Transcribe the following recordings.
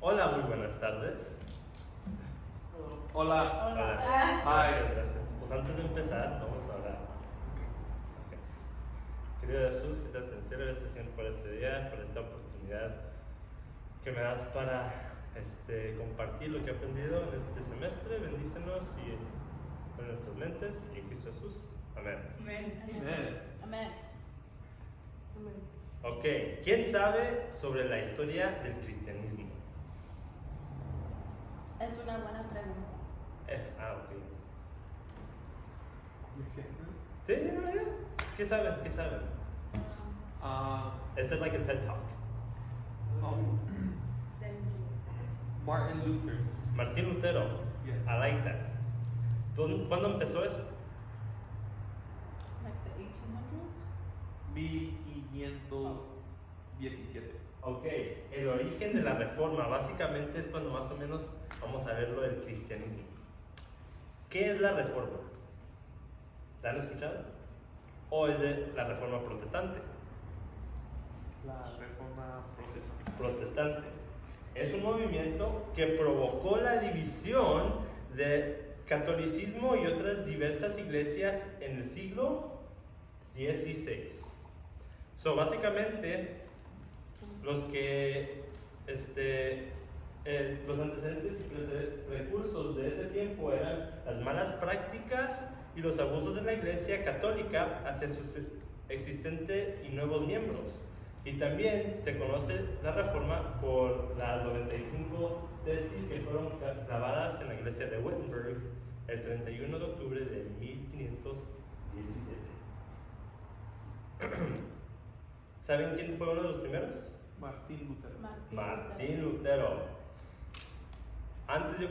Hola, muy buenas tardes. Hola. Hola. Hi. Gracias. Pues antes de empezar, vamos a orar. Ok. Querido Jesús, que estás en el cielo, gracias Señor por este día, por esta oportunidad que me das para compartir lo que he aprendido en este semestre. Bendícenos y con nuestros lentes y en Cristo Jesús. Amén. Amen. Ok, ¿quién sabe sobre la historia del cristianismo? Es una buena pregunta. Ok. ¿Sí? ¿No? ¿Qué saben? ¿Qué saben? Este es like a TED Talk. Martin Luther. Martín Lutero. Yeah. I like that. ¿Cuándo empezó eso? Like the 1800s? 1517. Ok, el origen de la reforma básicamente es cuando más o menos vamos a ver lo del cristianismo. ¿Qué es la reforma? ¿La han escuchado? ¿O es de la reforma protestante? La reforma protestante. Protestante. Es un movimiento que provocó la división de catolicismo y otras diversas iglesias en el siglo XVI. Básicamente, los antecedentes y los recursos de ese tiempo eran las malas prácticas y los abusos de la Iglesia Católica hacia su existente y nuevos miembros. Y también se conoce la Reforma por las 95 tesis que fueron grabadas en la iglesia de Wittenberg el 31 de octubre de 1517. ¿Saben quién fue uno de los primeros? Martin Luther. Martín Lutero. Antes yo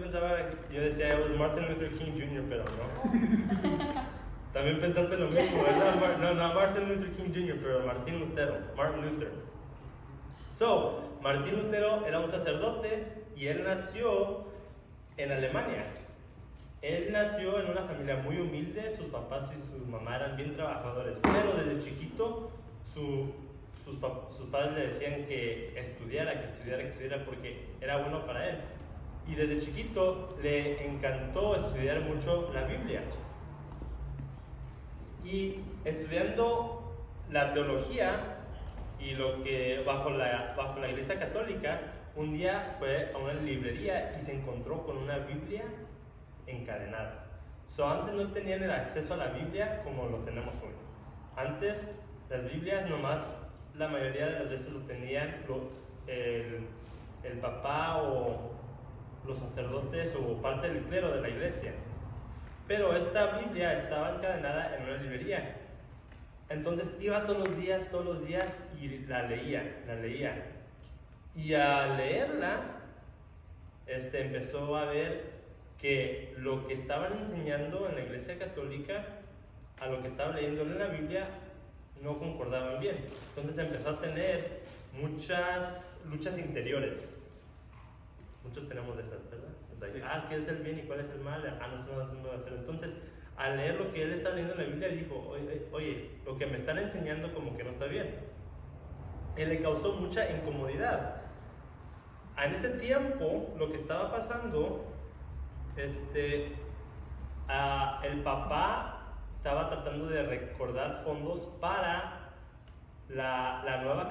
decía Martin Luther King Jr., pero no. También pensaste lo mismo, ¿verdad? No, Martin Luther King Jr., pero Martín Lutero. Martin Luther. Martín Lutero era un sacerdote y él nació en Alemania. Él nació en una familia muy humilde, sus papás y su mamá eran bien trabajadores, pero desde chiquito sus padres le decían que estudiara porque era bueno para él. Y desde chiquito le encantó estudiar mucho la Biblia. Y estudiando la teología y lo que bajo la Iglesia Católica, un día fue a una librería y se encontró con una Biblia encadenada. Antes no tenían el acceso a la Biblia como lo tenemos hoy. Antes las Biblias nomás, la mayoría de las veces lo tenían el papá o los sacerdotes o parte del clero de la iglesia. Pero esta Biblia estaba encadenada en una librería. Entonces iba todos los días y la leía. Y al leerla, empezó a ver que lo que estaban enseñando en la iglesia católica a lo que estaba leyendo en la Biblia no concordaban bien. Entonces empezó a tener muchas luchas interiores. Muchos tenemos de esas, ¿verdad? Sí. ¿Qué es el bien y cuál es el mal? No va a hacer. Entonces, al leer lo que él está leyendo en la Biblia, dijo, oye, lo que me están enseñando como que no está bien. Él le causó mucha incomodidad. En ese tiempo, lo que estaba pasando, el papá estaba tratando de recordar fondos para la nueva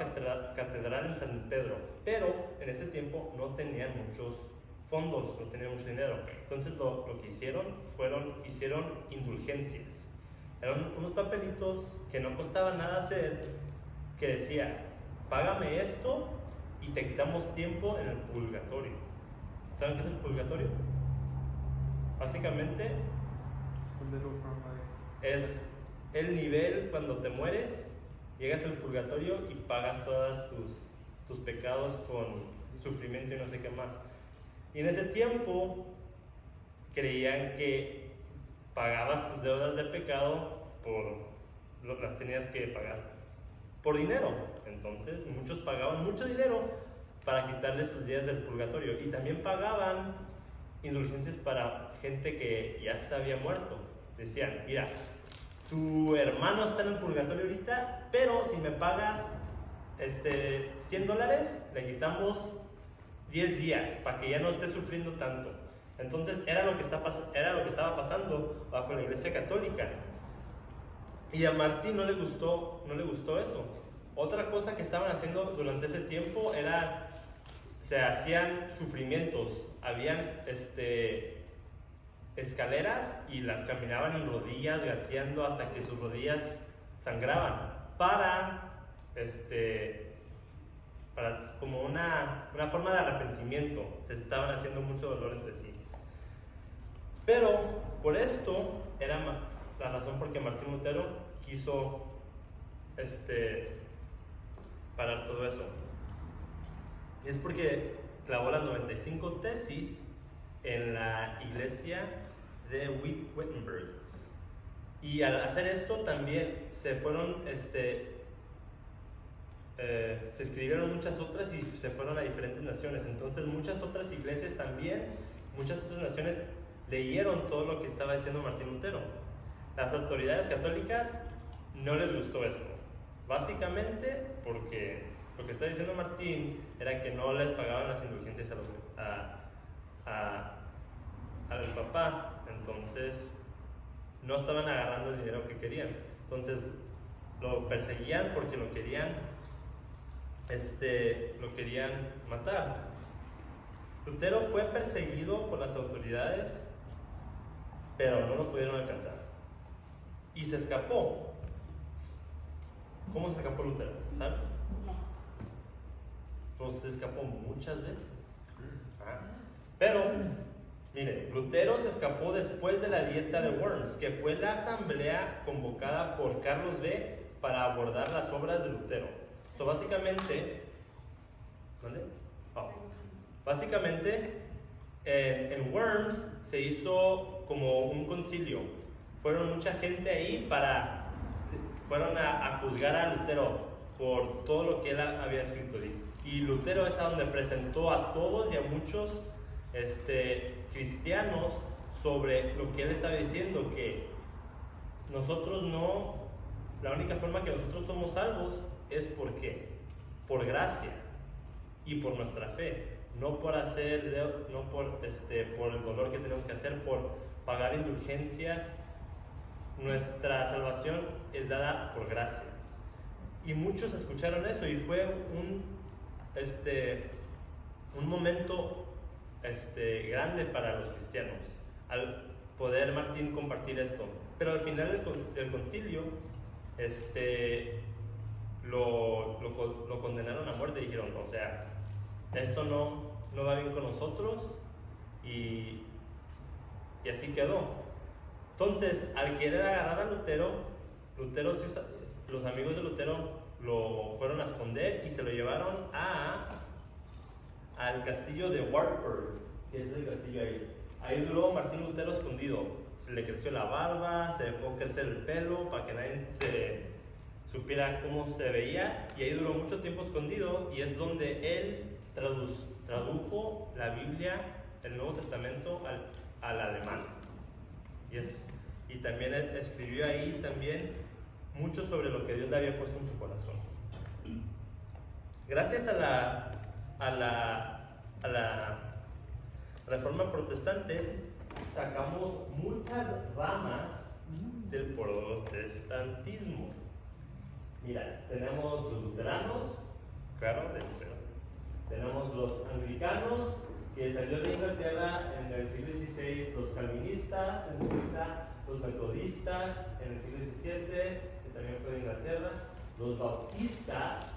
catedral en San Pedro, pero en ese tiempo no tenían muchos fondos, no tenían mucho dinero. Entonces lo que hicieron indulgencias. Eran unos papelitos que no costaba nada hacer, que decía, págame esto y te quitamos tiempo en el purgatorio. ¿Saben qué es el purgatorio? Básicamente es el nivel cuando te mueres, llegas al purgatorio y pagas todos tus pecados con sufrimiento y no sé qué más. Y en ese tiempo creían que pagabas tus deudas de pecado las tenías que pagar por dinero. Entonces muchos pagaban mucho dinero para quitarles sus días del purgatorio, y también pagaban indulgencias para gente que ya se había muerto. Decían, mira, tu hermano está en el purgatorio ahorita, pero si me pagas $100, le quitamos 10 días, para que ya no esté sufriendo tanto. Entonces era lo que estaba pasando bajo la Iglesia Católica. Y a Martín no le gustó eso. Otra cosa que estaban haciendo durante ese tiempo era, se hacían sufrimientos, habían escaleras y las caminaban en rodillas, gateando hasta que sus rodillas sangraban, para como una forma de arrepentimiento. Se estaban haciendo mucho dolor entre sí. Pero por esto era la razón por que Martín Lutero quiso parar todo eso. Y es porque clavó las 95 tesis en la iglesia de Wittenberg. Y al hacer esto también se fueron, se escribieron muchas otras y se fueron a diferentes naciones. Entonces muchas otras iglesias también, muchas otras naciones leyeron todo lo que estaba diciendo Martín Lutero. Las autoridades católicas no les gustó esto, básicamente porque lo que está diciendo Martín era que no les pagaban las indulgencias al Papa. Entonces no estaban agarrando el dinero que querían. Entonces lo perseguían porque lo querían matar. Lutero fue perseguido por las autoridades, pero no lo pudieron alcanzar. Y se escapó. ¿Cómo se escapó Lutero? ¿Saben? No. Pues se escapó muchas veces. Pero, mire, Lutero se escapó después de la dieta de Worms, que fue la asamblea convocada por Carlos V para abordar las obras de Lutero. So, básicamente, ¿dónde? Oh. Básicamente, en Worms se hizo como un concilio. Fueron mucha gente ahí fueron a juzgar a Lutero por todo lo que él había escrito. Y Lutero es a donde presentó a todos y a muchos cristianos sobre lo que él estaba diciendo, que nosotros la única forma que nosotros somos salvos es por gracia y por nuestra fe, no por por el dolor que tenemos que hacer, por pagar indulgencias. Nuestra salvación es dada por gracia. Y muchos escucharon eso y fue un momento grande para los cristianos al poder Martín compartir esto. Pero al final del concilio lo condenaron a muerte y dijeron, o sea, esto no va bien con nosotros, y así quedó. Entonces, al querer agarrar a Lutero, los amigos de Lutero lo fueron a esconder y se lo llevaron al castillo de Wartburg, que es el castillo ahí. Ahí duró Martín Lutero escondido. Se le creció la barba, se dejó crecer el pelo para que nadie supiera cómo se veía, y ahí duró mucho tiempo escondido, y es donde él tradujo la Biblia, el Nuevo Testamento, al alemán. Y también él escribió ahí también mucho sobre lo que Dios le había puesto en su corazón. Gracias a la Reforma Protestante sacamos muchas ramas del protestantismo. Mira, tenemos los luteranos, claro, de Lutero. Tenemos los anglicanos, que salió de Inglaterra en el siglo XVI, los calvinistas en Suiza, los metodistas en el siglo XVII, que también fue de Inglaterra, los bautistas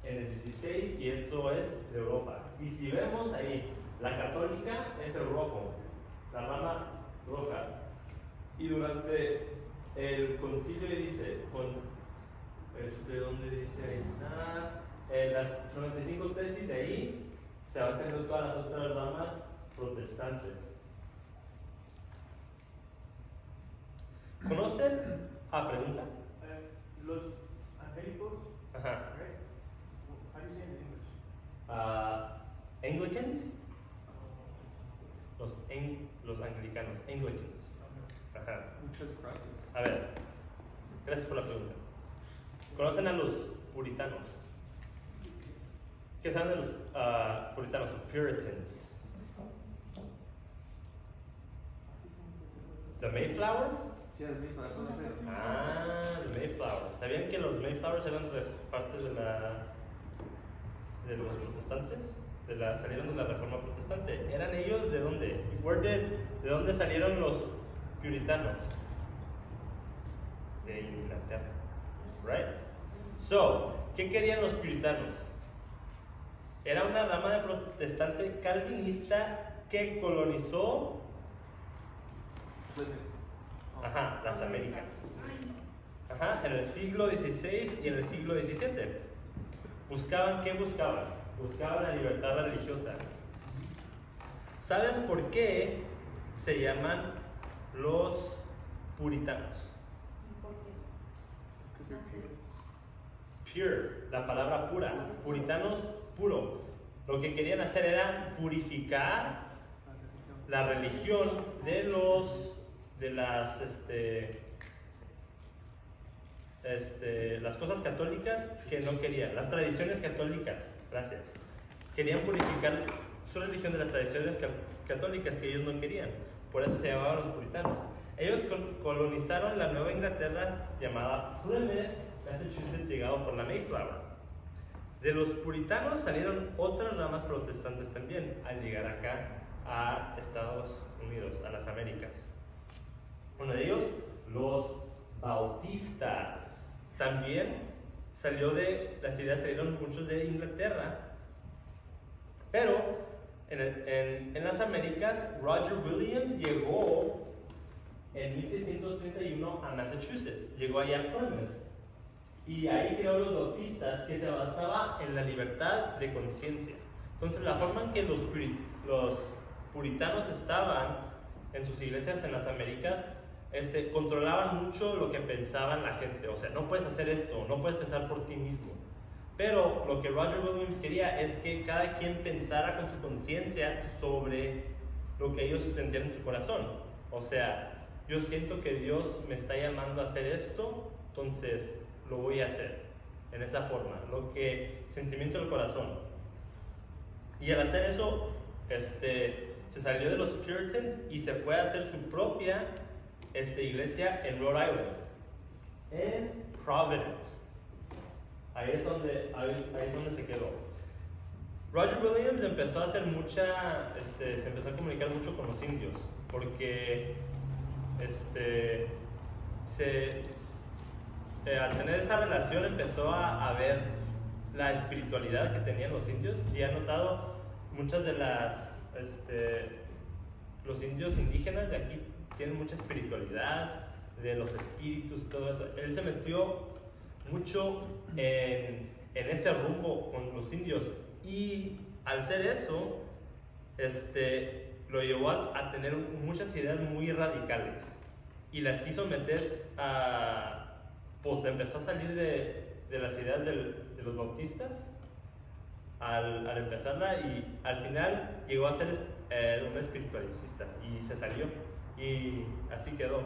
en el XVI, y eso es de Europa. Y si vemos ahí, la católica es el rojo, la rama roja. Y durante el concilio dice, ¿dónde dice? Ahí está, las 95 tesis de ahí, se van teniendo todas las otras ramas protestantes. ¿Conocen? Pregunta. Los angélicos. Ajá. Right? How do you say it in English? Anglicans. Los anglicanos. Anglicans. Ajá. Muchas gracias. A ver, gracias por la pregunta. ¿Conocen a los puritanos? ¿Qué saben de los puritanos o Puritans? ¿The Mayflower? Ya, el mismo, eso no sé. The Mayflower. ¿Sabían que los Mayflowers eran parte de los protestantes? Salieron de la Reforma Protestante. ¿Eran ellos de dónde? ¿De dónde salieron los puritanos? De Inglaterra. Right? So, ¿qué querían los puritanos? Era una rama de protestante calvinista que colonizó las Américas. En el siglo XVI y en el siglo XVII. ¿Qué buscaban? Buscaban la libertad religiosa. ¿Saben por qué se llaman los puritanos? Pure, la palabra pura. Puritanos, puro. Lo que querían hacer era purificar la religión de las cosas católicas que no querían, las tradiciones católicas, gracias. Querían purificar su religión de las tradiciones católicas que ellos no querían. Por eso se llamaban los puritanos. Ellos colonizaron la Nueva Inglaterra llamada Plymouth, Massachusetts, llegado por la Mayflower. De los puritanos salieron otras ramas protestantes también al llegar acá a Estados Unidos, a las Américas. Uno de ellos, los bautistas. También las ideas salieron muchos de Inglaterra, pero en las Américas, Roger Williams llegó en 1631 a Massachusetts, llegó allá a Plymouth, y ahí creó los bautistas, que se basaba en la libertad de conciencia. Entonces, la forma en que los puritanos estaban en sus iglesias en las Américas, controlaban mucho lo que pensaban la gente. O sea, no puedes hacer esto, no puedes pensar por ti mismo. Pero lo que Roger Williams quería es que cada quien pensara con su conciencia sobre lo que ellos sentían en su corazón. O sea, yo siento que Dios me está llamando a hacer esto, entonces lo voy a hacer en esa forma, sentimiento del corazón. Y al hacer eso, se salió de los Puritans y se fue a hacer su propia iglesia en Rhode Island, en Providence. Ahí es donde se quedó. Roger Williams empezó a hacer se empezó a comunicar mucho con los indios, porque al tener esa relación empezó a ver la espiritualidad que tenían los indios, y ha notado muchas de los indios indígenas de aquí tienen mucha espiritualidad, de los espíritus, todo eso. Él se metió mucho en ese rumbo con los indios, y al hacer eso, lo llevó a tener muchas ideas muy radicales, y las quiso meter pues empezó a salir de las ideas de los bautistas al empezarla, y al final llegó a ser un espiritualista, y se salió, y así quedó.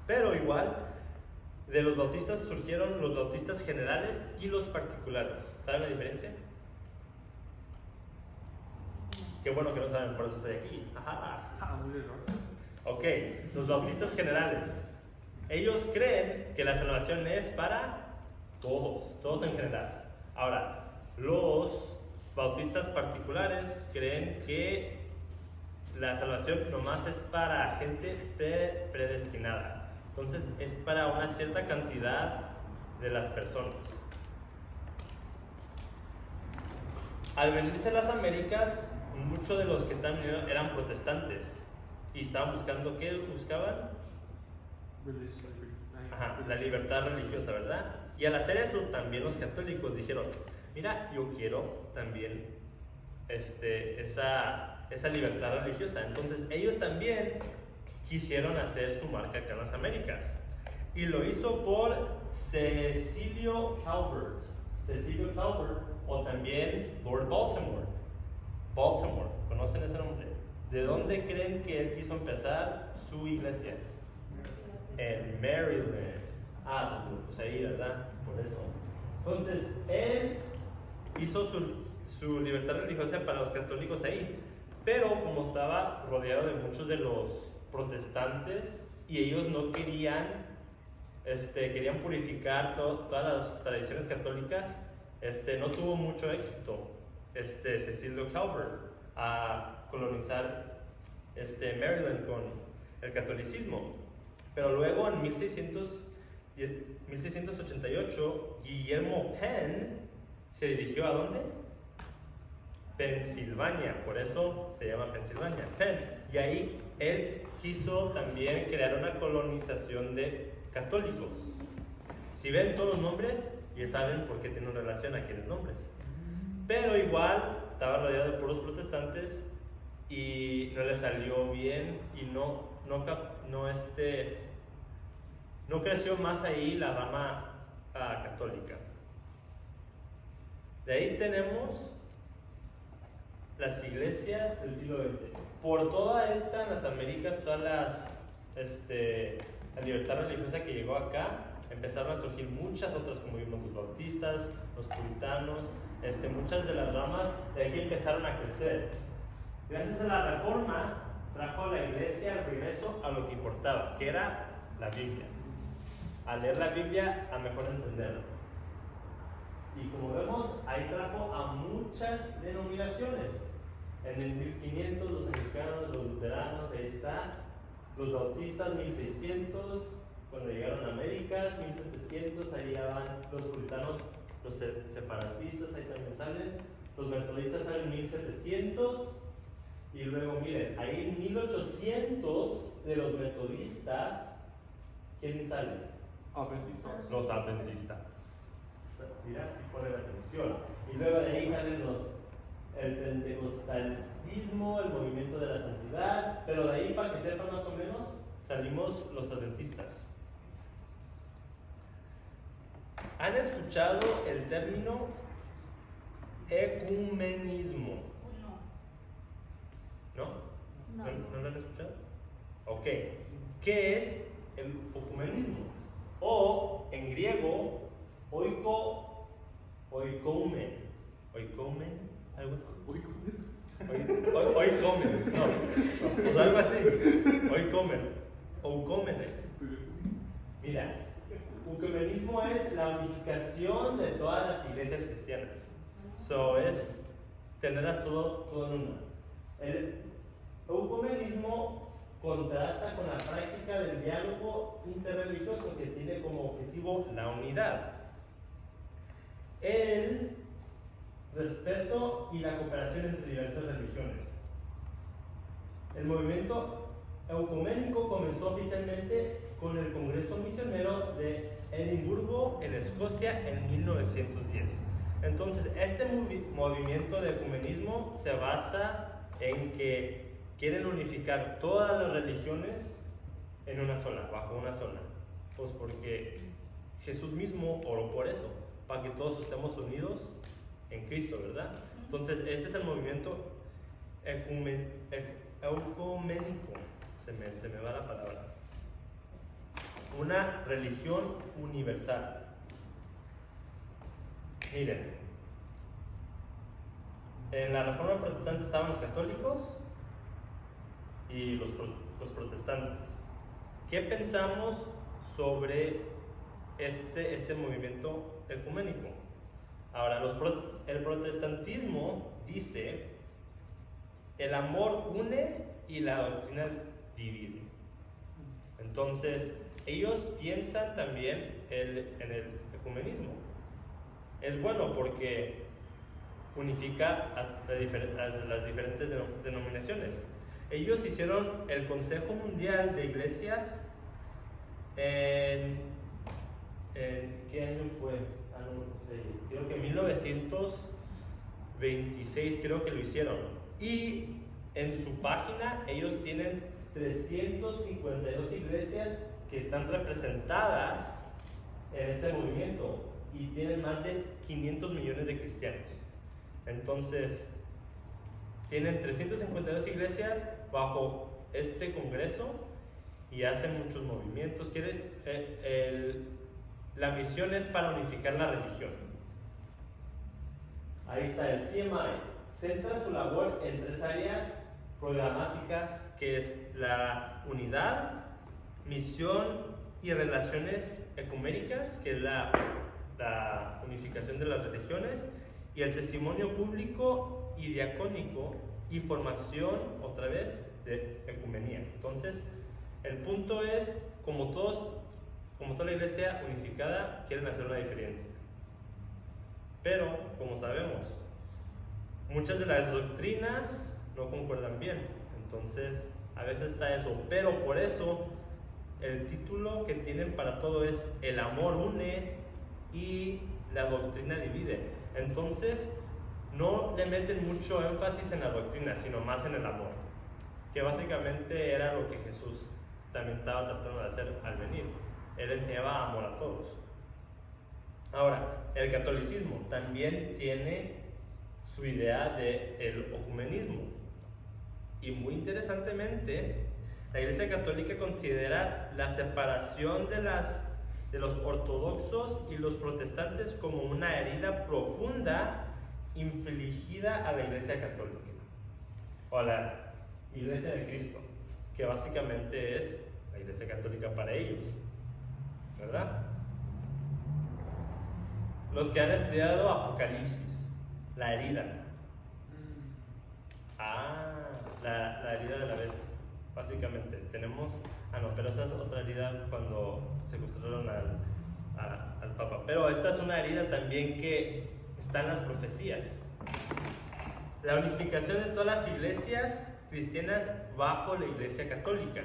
Pero igual, de los bautistas surgieron los bautistas generales y los particulares. ¿Saben la diferencia? Qué bueno que no saben, por eso estoy aquí. Muy bien, ¿no? Ok, los bautistas generales. Ellos creen que la salvación es para todos en general. Ahora, los bautistas particulares creen que la salvación nomás es para gente predestinada. Entonces, es para una cierta cantidad de las personas. Al venirse a las Américas, muchos de los que estaban viniendo eran protestantes y estaban buscando, ¿qué buscaban? La libertad religiosa, ¿verdad? Y al hacer eso, también los católicos dijeron, mira, yo quiero también esa libertad religiosa. Entonces ellos también quisieron hacer su marca acá en las Américas, y lo hizo por Cecilio Calvert, o también Lord Baltimore. ¿Conocen ese nombre? ¿De dónde creen que él quiso empezar su iglesia? En Maryland. Pues ahí, ¿verdad? Por eso. Entonces, él hizo su libertad religiosa para los católicos ahí, pero como estaba rodeado de muchos de los protestantes y ellos no querían purificar todas las tradiciones católicas, no tuvo mucho éxito Cecilio Calvert a colonizar Maryland con el catolicismo. Pero luego en 1688 Guillermo Penn se dirigió ¿a dónde? Pensilvania, por eso se llama Pensilvania, Penn. Y ahí él quiso también crear una colonización de católicos. Si ven todos los nombres, ya saben por qué tienen relación a aquellos nombres. Pero igual estaba rodeado de puros protestantes y no le salió bien y no creció más ahí la rama católica. De ahí tenemos las iglesias del siglo XX. Por toda esta, en las Américas, todas la libertad religiosa que llegó acá, empezaron a surgir muchas otras, como vimos, los bautistas, los puritanos, muchas de las ramas de aquí empezaron a crecer. Gracias a la Reforma, trajo a la iglesia al regreso a lo que importaba, que era la Biblia. A leer la Biblia, a mejor entenderla. Y como vemos, ahí trajo a muchas denominaciones. En el 1500, los anglicanos, los luteranos, ahí está. Los bautistas, 1600, cuando llegaron a América, 1700, ahí ya van los puritanos, los separatistas, ahí también salen. Los metodistas salen en 1700. Y luego, miren, ahí en 1800 de los metodistas, ¿quién sale? Adventistas. Los adventistas. Mira, si ponen atención. Y luego de ahí salen el pentecostalismo, el movimiento de la santidad, pero de ahí, para que sepan más o menos, salimos los adventistas. ¿Han escuchado el término ecumenismo? ¿No? No. ¿No lo han escuchado? Ok. ¿Qué es el ecumenismo? O, en griego, oikomen. ¿Oikomen? ¿Algo así? Oikomen. No, pues algo así. Oikomen. Mira, ecumenismo es la unificación de todas las iglesias cristianas. So, es tenerlas todo en una. El ecumenismo contrasta con la práctica del diálogo interreligioso que tiene como objetivo la unidad, el respeto y la cooperación entre diversas religiones. El movimiento ecuménico comenzó oficialmente con el Congreso Misionero de Edimburgo, en Escocia, en 1910. Entonces, este movimiento de ecumenismo se basa en que quieren unificar todas las religiones en una sola, bajo una sola. Pues porque Jesús mismo oró por eso, para que todos estemos unidos en Cristo, ¿verdad? Entonces, este es el movimiento ecuménico. Se me va la palabra. Una religión universal. Miren, en la Reforma Protestante estaban los católicos y los protestantes. ¿Qué pensamos sobre este movimiento ecuménico? Ahora, el protestantismo dice: el amor une y la doctrina divide. Entonces, ellos piensan también en el ecumenismo. Es bueno porque unifica a las diferentes denominaciones. Ellos hicieron el Consejo Mundial de Iglesias en ¿qué año fue? No sé, creo que 1926 creo que lo hicieron. Y en su página ellos tienen 352 iglesias que están representadas en este movimiento y tienen más de 500 millones de cristianos. Entonces, tienen 352 iglesias bajo este congreso y hacen muchos movimientos. La misión es para unificar la religión. Ahí está, el CMI centra su labor en 3 áreas programáticas, que es la unidad, misión y relaciones ecuménicas, que es la unificación de las religiones, y el testimonio público y diacónico y formación, otra vez, de ecumenía. Entonces, el punto es, como toda la iglesia unificada, quieren hacer una diferencia. Pero, como sabemos, muchas de las doctrinas no concuerdan bien. Entonces, a veces está eso. Pero por eso, el título que tienen para todo es El amor une y la doctrina divide. Entonces, no le meten mucho énfasis en la doctrina, sino más en el amor, que básicamente era lo que Jesús también estaba tratando de hacer al venir. Él enseñaba amor a todos. Ahora, el catolicismo también tiene su idea del ecumenismo. Y muy interesantemente, la Iglesia Católica considera la separación de los ortodoxos y los protestantes como una herida profunda infligida a la Iglesia Católica, o a la Iglesia de Cristo, que básicamente es la Iglesia Católica para ellos, ¿verdad? Los que han estudiado Apocalipsis, la herida. La herida de la bestia. Básicamente, tenemos. No, pero esa es otra herida cuando secuestraron al Papa. Pero esta es una herida también que está en las profecías. La unificación de todas las iglesias cristianas bajo la Iglesia Católica.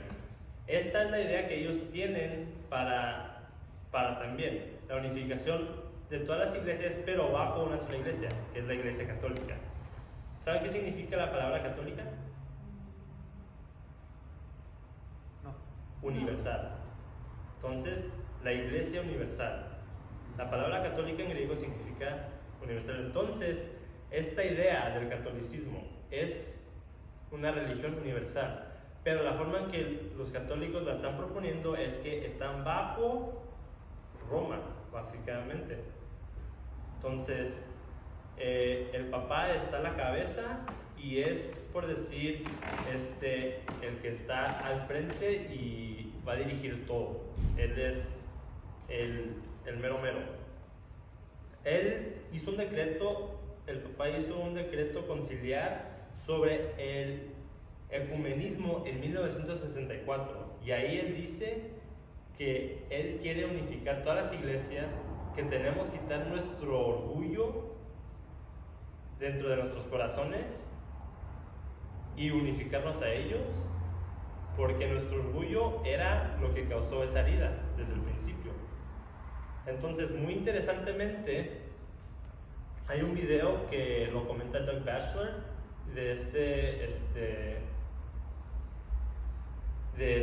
Esta es la idea que ellos tienen para también la unificación de todas las iglesias, pero bajo una sola iglesia, que es la Iglesia Católica. ¿Saben qué significa la palabra católica? No. Universal. Entonces, la Iglesia universal. La palabra católica en griego significa universal. Entonces, esta idea del catolicismo es una religión universal, pero la forma en que los católicos la están proponiendo es que están bajo Roma, básicamente. Entonces, el papá está a la cabeza y es, por decir, el que está al frente y va a dirigir todo. Él es el mero mero. Él hizo un decreto, el papá hizo un decreto conciliar sobre el ecumenismo en 1964, y ahí él dice que él quiere unificar todas las iglesias, que tenemos que quitar nuestro orgullo dentro de nuestros corazones y unificarnos a ellos, porque nuestro orgullo era lo que causó esa herida desde el principio. Entonces, muy interesantemente, hay un video que lo comenta Doug Batchelor de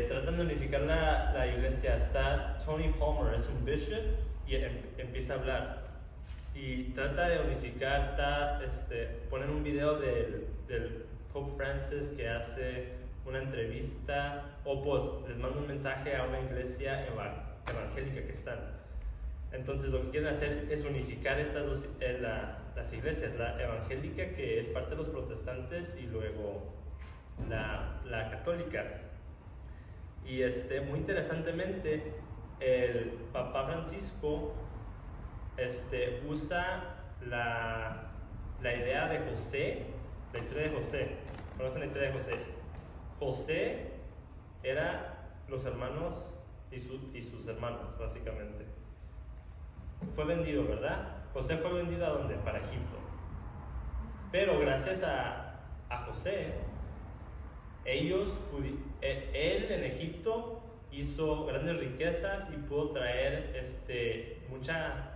tratando de unificar la iglesia. Está Tony Palmer, es un bishop, y empieza a hablar y trata de unificar. Ponen un video del Pope Francis que hace una entrevista, o pues les manda un mensaje a una iglesia evangélica que están. Entonces lo que quieren hacer es unificar estas dos, las iglesias, la evangélica, que es parte de los protestantes, y luego la católica. Y muy interesantemente, el Papa Francisco usa la idea de José, la historia de José. ¿Conocen la historia de José? José era los hermanos y sus hermanos, básicamente. Fue vendido, ¿verdad? José fue vendido ¿a dónde? Para Egipto. Pero gracias a José, él en Egipto hizo grandes riquezas y pudo traer mucha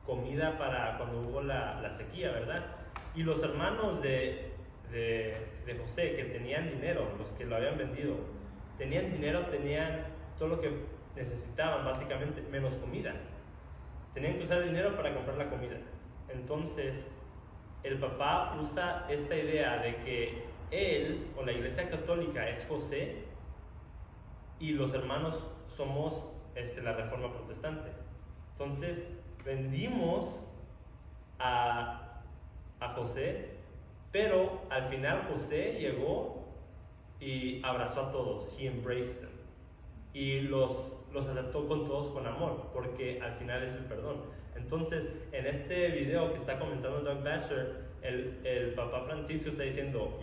comida para cuando hubo la sequía, ¿verdad? Y los hermanos de José, que tenían dinero, los que lo habían vendido, tenían dinero, tenían todo lo que necesitaban, básicamente, menos comida. Tenían que usar el dinero para comprar la comida. Entonces, el papá usa esta idea de que él, o la Iglesia Católica, es José, y los hermanos somos la Reforma Protestante. Entonces, vendimos a José, pero al final José llegó y abrazó a todos, he embraced them, y los aceptó con todos con amor, porque al final es el perdón. Entonces, en este video que está comentando Doug Basher, el Papa Francisco está diciendo,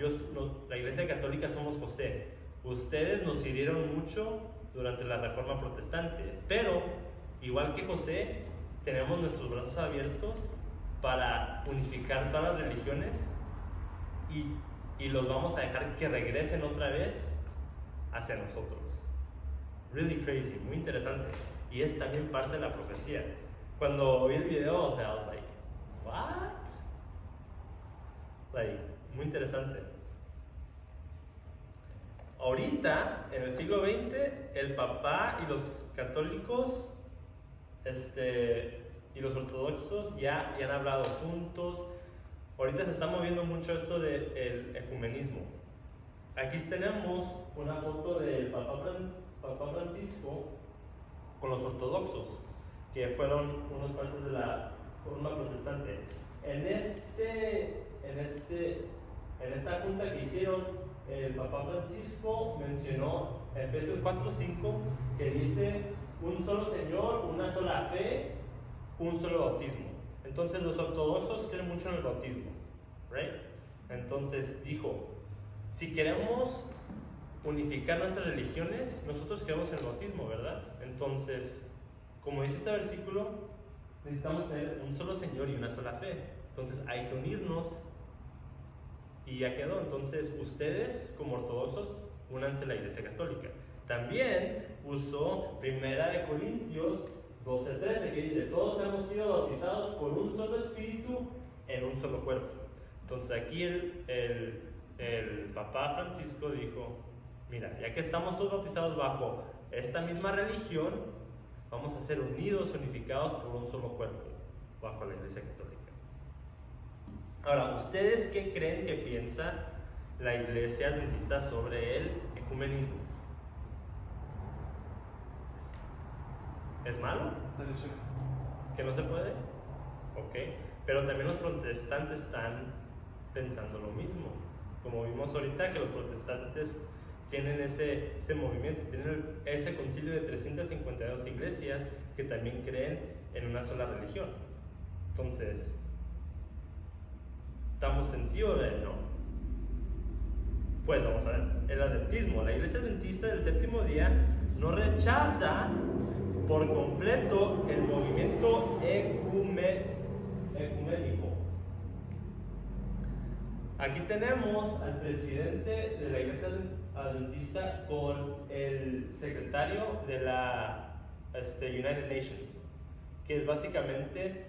la Iglesia Católica somos José, ustedes nos sirvieron mucho durante la Reforma Protestante, pero igual que José, tenemos nuestros brazos abiertos para unificar todas las religiones y los vamos a dejar que regresen otra vez hacia nosotros. Really crazy, muy interesante. Y es también parte de la profecía. Cuando vi el video, o sea, I was like, what? Like, muy interesante. Ahorita, en el siglo XX, el Papa y los católicos y los ortodoxos ya han hablado juntos. Ahorita se está moviendo mucho esto del ecumenismo. Aquí tenemos una foto del Papa Francisco con los ortodoxos, que fueron unos partes de la Reforma Protestante. En esta junta que hicieron, el Papa Francisco mencionó Efesios 4:5, que dice un solo Señor, una sola fe, un solo bautismo. Entonces los ortodoxos creen mucho en el bautismo, right? Entonces dijo, si queremos unificar nuestras religiones, nosotros creemos en el bautismo, ¿verdad? Entonces, como dice este versículo, necesitamos tener un solo Señor y una sola fe. Entonces hay que unirnos y ya quedó. Entonces ustedes, como ortodoxos, únanse a la Iglesia Católica. También usó 1 Corintios 12:13, que dice, todos hemos sido bautizados por un solo espíritu en un solo cuerpo. Entonces aquí el Papa Francisco dijo, mira, ya que estamos todos bautizados bajo esta misma religión, vamos a ser unidos, unificados por un solo cuerpo, bajo la Iglesia Católica. Ahora, ¿ustedes qué creen que piensa la Iglesia Adventista sobre el ecumenismo? ¿Es malo? ¿Que no se puede? Ok. Pero también los protestantes están pensando lo mismo. Como vimos ahorita, que los protestantes tienen ese movimiento, tienen ese concilio de 352 iglesias que también creen en una sola religión. Entonces, ¿estamos en sí o en no? Pues vamos a ver. El adventismo, la Iglesia Adventista del Séptimo Día no rechaza por completo el movimiento ecuménico. Aquí tenemos al presidente de la Iglesia Adventista con el secretario de la United Nations, que es básicamente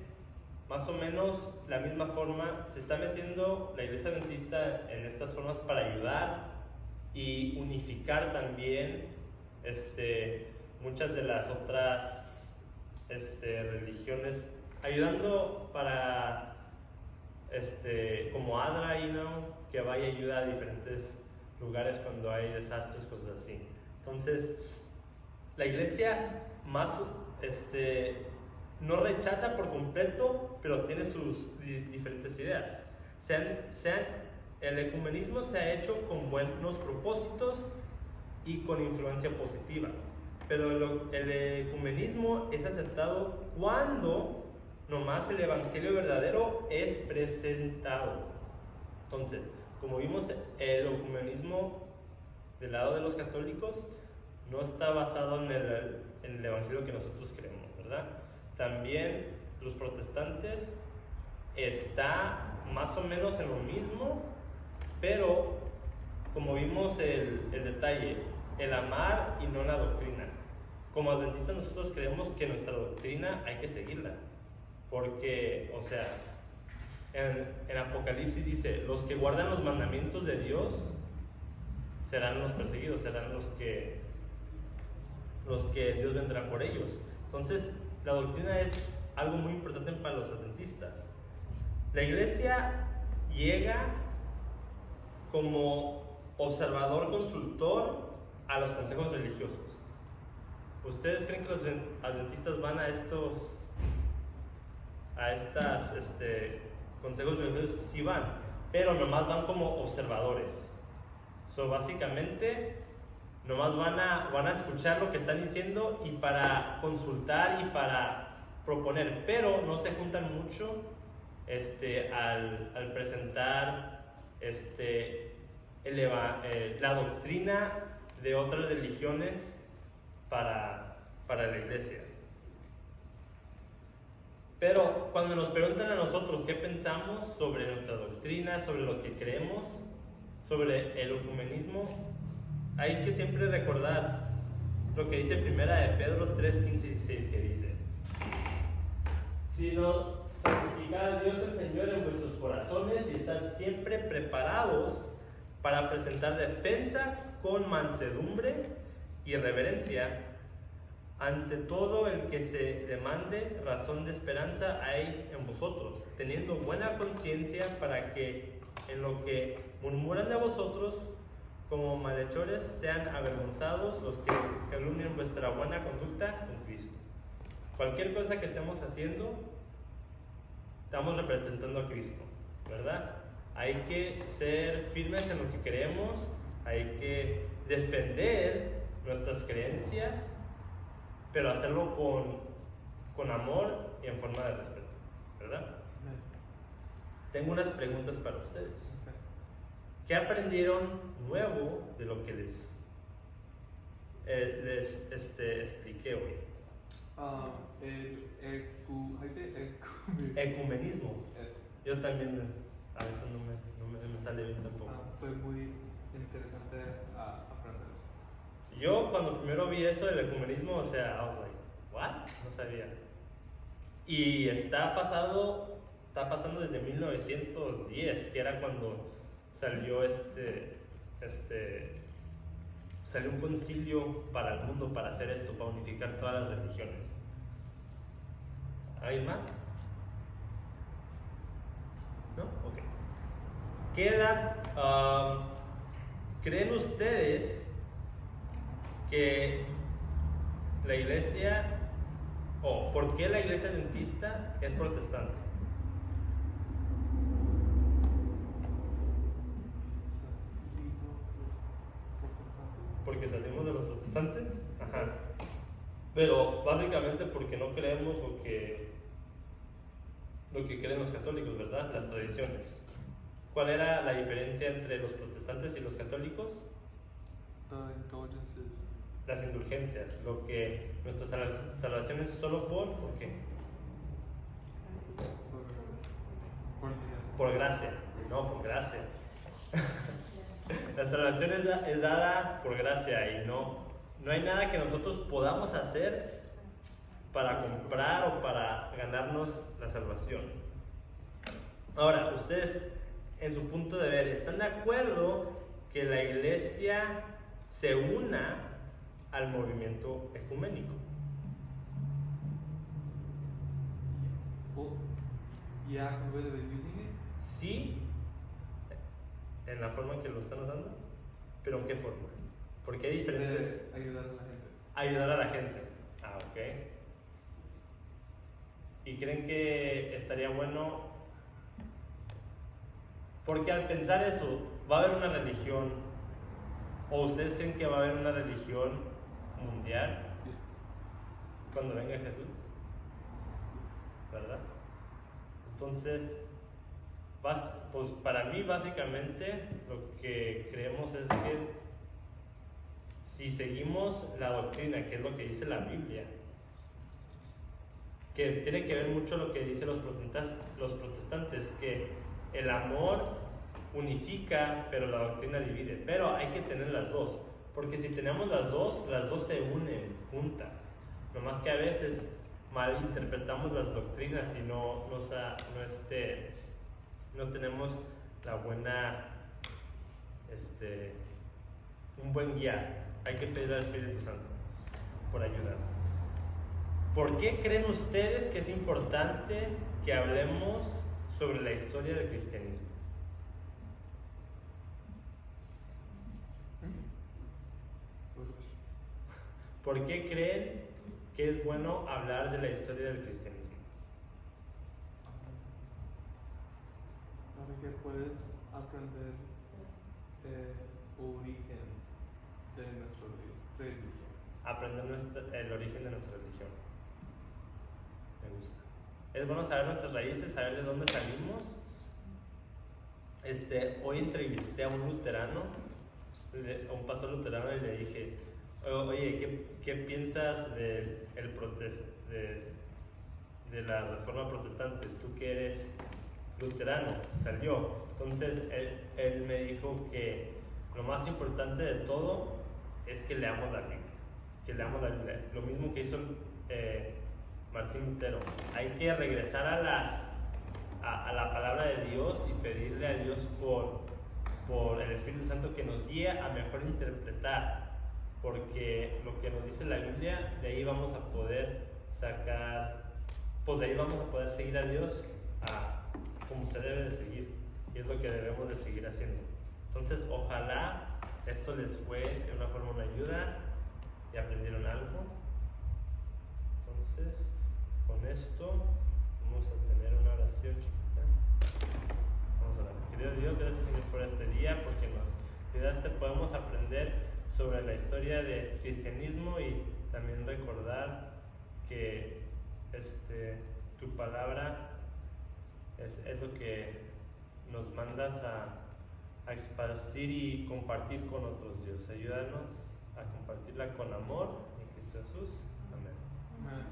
más o menos la misma forma. Se está metiendo la Iglesia Adventista en estas formas para ayudar y unificar también muchas de las otras religiones, ayudando para como ADRA, que vaya y ayuda a diferentes lugares cuando hay desastres, cosas así. Entonces, la iglesia más no rechaza por completo, pero tiene sus diferentes ideas. El ecumenismo se ha hecho con buenos propósitos y con influencia positiva, pero el ecumenismo es aceptado cuando nomás el evangelio verdadero es presentado. Entonces, como vimos, el ecumenismo del lado de los católicos no está basado en el evangelio que nosotros creemos, ¿verdad? También los protestantes está más o menos en lo mismo, pero como vimos el detalle, el amar y no la doctrina. Como adventistas nosotros creemos que nuestra doctrina hay que seguirla, porque, o sea, en Apocalipsis dice, los que guardan los mandamientos de Dios serán los perseguidos, serán los que Dios vendrá por ellos. Entonces, la doctrina es algo muy importante para los adventistas. La iglesia llega como observador consultor a los consejos religiosos. ¿Ustedes creen que los adventistas van a estos a estas consejos religiosos sí van, pero nomás van como observadores. So, básicamente, nomás van a escuchar lo que están diciendo y para consultar y para proponer, pero no se juntan mucho al presentar la doctrina de otras religiones para la iglesia. Pero cuando nos preguntan a nosotros qué pensamos sobre nuestra doctrina, sobre lo que creemos, sobre el ecumenismo, hay que siempre recordar lo que dice Primera de Pedro 3, 15 y 16, que dice: sino santificad a Dios el Señor en vuestros corazones y estad siempre preparados para presentar defensa con mansedumbre y reverencia ante todo el que se demande razón de esperanza hay en vosotros, teniendo buena conciencia, para que en lo que murmuran de vosotros como malhechores sean avergonzados los que calumnian vuestra buena conducta en Cristo. Cualquier cosa que estemos haciendo, estamos representando a Cristo, ¿verdad? Hay que ser firmes en lo que creemos, hay que defender nuestras creencias, pero hacerlo con amor y en forma de respeto, ¿verdad? Tengo unas preguntas para ustedes. ¿Qué aprendieron nuevo de lo que les expliqué hoy? Ecumenismo. Eso. Yo también a veces no me sale bien tampoco. Fue muy interesante aprender eso. Yo cuando primero vi eso del ecumenismo, o sea, I was like, what? No sabía. Y está pasando desde 1910, que era cuando salió salió un concilio para el mundo para hacer esto, para unificar todas las religiones. ¿Hay más? ¿No? Ok. ¿Qué edad creen ustedes que la iglesia, o por qué la iglesia adventista es protestante? Porque salimos de los protestantes. Ajá. Pero básicamente porque no creemos lo que creen los católicos, ¿verdad? Las tradiciones. ¿Cuál era la diferencia entre los protestantes y los católicos? Las indulgencias. Lo que nuestra salvación es solo ¿por qué? Por gracia. No, por gracia. La salvación es dada por gracia y no hay nada que nosotros podamos hacer para comprar o para ganarnos la salvación. Ahora, ustedes, en su punto de ver, ¿están de acuerdo que la iglesia se una al movimiento ecuménico? Sí, en la forma en que lo están usando, pero ¿en qué forma? Porque hay diferentes... Ayudar a la gente. Ayudar a la gente. Ah, ok. ¿Y creen que estaría bueno? Porque al pensar eso, va a haber una religión, o ustedes creen que va a haber una religión mundial cuando venga Jesús, ¿verdad? Entonces, pues para mí básicamente lo que creemos es que si seguimos la doctrina, que es lo que dice la Biblia, que tiene que ver mucho lo que dicen los protestantes, que el amor unifica, pero la doctrina divide. Pero hay que tener las dos, porque si tenemos las dos se unen juntas. Nomás que a veces malinterpretamos las doctrinas y no tenemos la buena, un buen guía. Hay que pedir al Espíritu Santo por ayudar. ¿Por qué creen ustedes que es importante que hablemos sobre la historia del cristianismo? ¿Por qué creen que es bueno hablar de la historia del cristianismo? puedes aprender el origen de nuestra religión. Aprender el origen de nuestra religión. Me gusta. Es bueno saber nuestras raíces, saber de dónde salimos. Hoy entrevisté a un luterano, a un pastor luterano, y le dije, oye, ¿qué piensas de la reforma protestante? Tú que eres luterano, salió. Entonces él me dijo que lo más importante de todo es que leamos la Biblia. Que leamos la Biblia. Lo mismo que hizo Martín Lutero. Hay que regresar a la palabra de Dios y pedirle a Dios por el Espíritu Santo que nos guíe a mejor interpretar, porque lo que nos dice la Biblia, de ahí vamos a poder sacar, pues de ahí vamos a poder seguir a Dios como se debe de seguir, y es lo que debemos de seguir haciendo. Entonces ojalá esto les fue de una forma una ayuda y aprendieron algo. Entonces con esto vamos a tener una oración chiquita. Vamos a orar. Querido Dios, gracias Señor por este día, porque nos ayudaste, podemos aprender sobre la historia del cristianismo y también recordar que tu palabra es lo que nos mandas a esparcir y compartir con otros, Dios. Ayúdanos a compartirla con amor en Cristo Jesús. Amén. Amén.